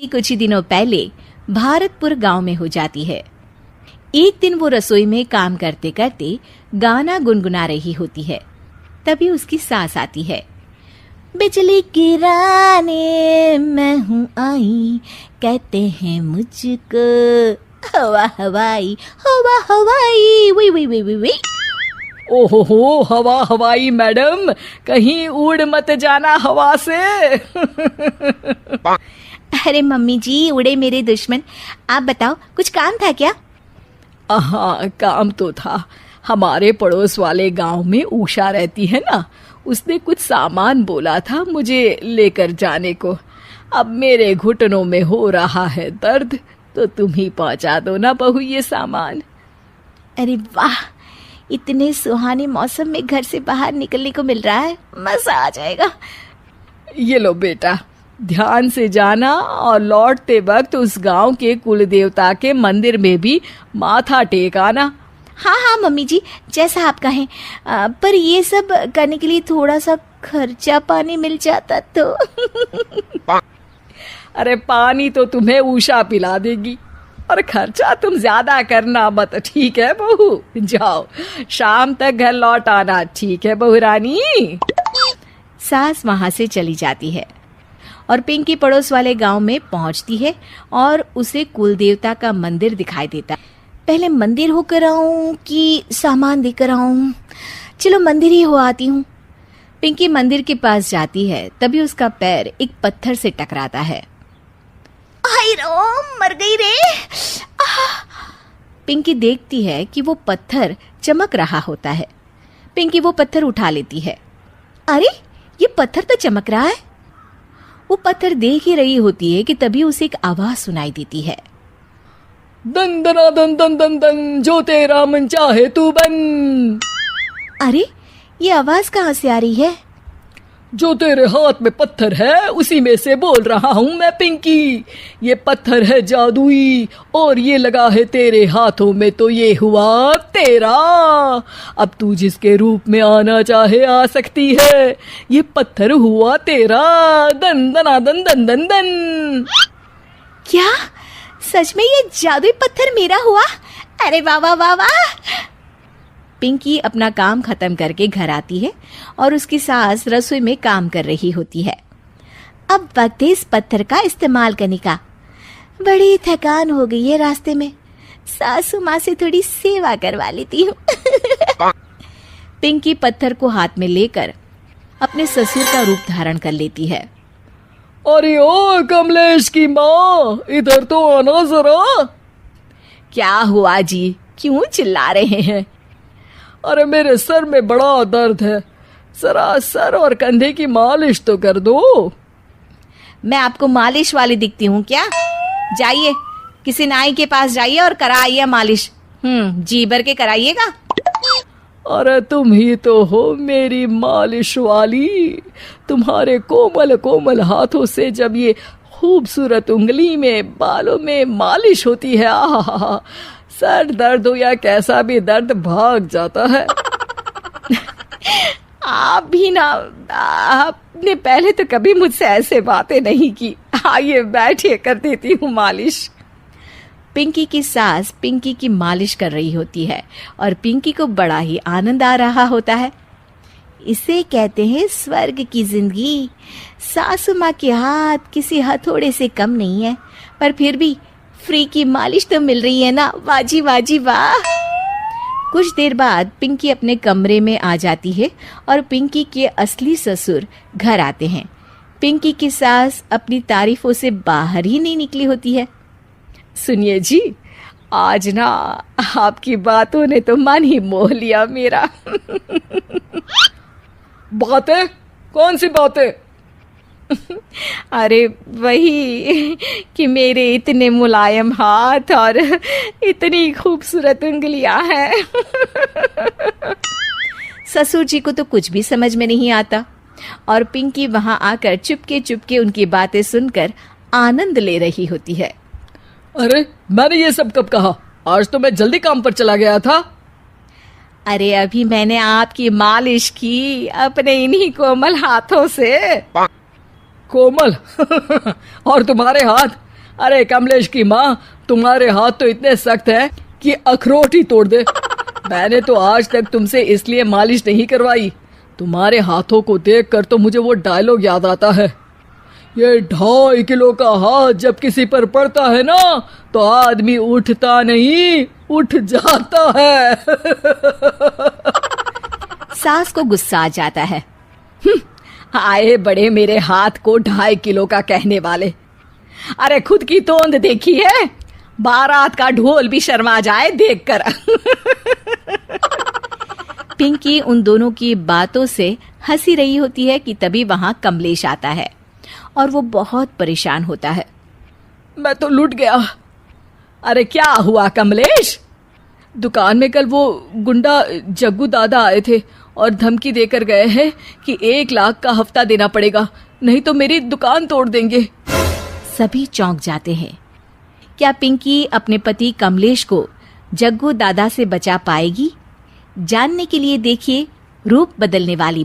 कुछ ही दिनों पहले भारतपुर गांव में हो जाती है। एक दिन वो रसोई में काम करते करते गाना गुनगुना रही होती है। तभी उसकी सास आती है। बिजली गिराने मैं हूँ आई, कहते हैं मुझको हवा हवाई, हवा हवाई, वी वी वी वी वी। ओहो, हवा हवाई मैडम, कहीं उड़ मत जाना हवा से। अरे मम्मी जी, उड़े मेरे दुश्मन। आप बताओ, कुछ काम था क्या? हाँ, काम तो था। हमारे पड़ोस वाले गांव में उषा रहती है ना, उसने कुछ सामान बोला था मुझे लेकर जाने को। अब मेरे घुटनों में हो रहा है दर्द, तो तुम ही पहुंचा दो ना बहू ये सामान। अरे वाह, इतने सुहाने मौसम में घर से बाहर निकलने को मिल रहा है, मजा आ जाएगा। ये लो बेटा, ध्यान से जाना और लौटते वक्त उस गांव के कुल देवता के मंदिर में भी माथा टेक आना। हाँ हाँ मम्मी जी, जैसा आप कहें। पर ये सब करने के लिए थोड़ा सा खर्चा पानी मिल जाता तो। अरे पानी तो तुम्हें उषा पिला देगी, और खर्चा तुम ज्यादा करना मत, ठीक है बहू? जाओ, शाम तक घर लौट आना, ठीक है बहू रानी? सास वहां से चली जाती है और पिंकी पड़ोस वाले गांव में पहुंचती है और उसे कुल देवता का मंदिर दिखाई देता है। पहले मंदिर होकर आऊं कि सामान देकर आऊं? चलो मंदिर ही हो आती हूँ। पिंकी मंदिर के पास जाती है, तभी उसका पैर एक पत्थर से टकराता है। हाय रो, मर गई रे। पिंकी देखती है कि वो पत्थर चमक रहा होता है। पिंकी वो पत्थर उठा लेती है। अरे, ये पत्थर तो चमक रहा है। वो पत्थर देख ही रही होती है कि तभी उसे एक आवाज सुनाई देती है। दन दना दन दन दन दन, जो तेरा मन चाहे तू बन। अरे, ये आवाज कहाँ से आ रही है? जो तेरे हाथ में पत्थर है उसी में से बोल रहा हूँ मैं पिंकी। ये पत्थर है जादुई और ये लगा है तेरे हाथों में, तो ये हुआ तेरा। अब तू जिसके रूप में आना चाहे आ सकती है। ये पत्थर हुआ तेरा। दन दना दन दन दन दन। क्या सच में ये जादुई पत्थर मेरा हुआ? अरे वाह वाह वाह वाह। पिंकी अपना काम खत्म करके घर आती है और उसकी सास रसोई में काम कर रही होती है। अब वक्त है इस पत्थर का इस्तेमाल करने का। बड़ी थकान हो गई है रास्ते में, सासू माँ से थोड़ी सेवा करवा लेती हूँ। पिंकी पत्थर को हाथ में लेकर अपने ससुर का रूप धारण कर लेती है। अरे ओ कमलेश की माँ, इधर तो आना जरा। क्या हुआ जी, क्यों चिल्ला रहे हैं? अरे मेरे सर में बड़ा दर्द है, जरा सर और कंधे की मालिश तो कर दो। मैं आपको मालिश वाली दिखती हूँ क्या? जाइए, किसी नाई के पास जाइए और कराइए मालिश। जी भर के कराइएगा। अरे तुम ही तो हो मेरी मालिश वाली। तुम्हारे कोमल कोमल हाथों से जब ये खूबसूरत उंगली में बालों में मालिश होती है, आहा, सर दर्द हो या कैसा भी दर्द भाग जाता है। आप भी ना, आपने पहले तो कभी मुझसे ऐसे बातें नहीं की। आइए बैठिए, कर देती हूँ मालिश। पिंकी की सास पिंकी की मालिश कर रही होती है और पिंकी को बड़ा ही आनंद आ रहा होता है। इसे कहते हैं स्वर्ग की जिंदगी। सासू माँ के हाथ किसी हथौड़े से कम नहीं है, पर फिर भी फ्री की मालिश तो मिल रही है ना। वाजी वाजी वाह। कुछ देर बाद पिंकी अपने कमरे में आ जाती है और पिंकी के असली ससुर घर आते हैं। पिंकी की सास अपनी तारीफों से बाहर ही नहीं निकली होती है। सुनिए जी, आज ना आपकी बातों ने तो मन ही मोह लिया मेरा। बातें? कौन सी बातें? अरे वही कि मेरे इतने मुलायम हाथ और इतनी खूबसूरत उंगलियां हैं। ससुर जी को तो कुछ भी समझ में नहीं आता और पिंकी वहां आकर चुपके चुपके उनकी बातें सुनकर आनंद ले रही होती है। अरे मैंने ये सब कब कहा? आज तो मैं जल्दी काम पर चला गया था। अरे अभी मैंने आपकी मालिश की अपने इन्हीं कोमल हाथों से। कोमल? और तुम्हारे हाथ अरे कमलेश की माँ, तुम्हारे हाथ तो इतने सख्त हैं कि अखरोट ही तोड़ दे। मैंने तो आज तक तुमसे इसलिए मालिश नहीं करवाई, तुम्हारे हाथों को देखकर तो मुझे वो डायलॉग याद आता है, ये 2.5 किलो का हाथ जब किसी पर पड़ता है ना तो आदमी उठता नहीं, उठ जाता है। सास को गुस्सा आ जाता है। आए बड़े मेरे हाथ को 2.5 किलो का कहने वाले। अरे खुद की तोंद देखी है, बारात का ढोल भी शर्मा जाए देखकर। पिंकी उन दोनों की बातों से हंसी रही होती है कि तभी वहां कमलेश आता है और वो बहुत परेशान होता है। मैं तो लुट गया। अरे क्या हुआ कमलेश? दुकान में कल वो गुंडा जग्गू दादा आए थे और धमकी देकर गए हैं कि 1 लाख का हफ्ता देना पड़ेगा, नहीं तो मेरी दुकान तोड़ देंगे। सभी चौंक जाते हैं। क्या पिंकी अपने पति कमलेश को जग्गू दादा से बचा पाएगी? जानने के लिए देखिए रूप बदलने वाली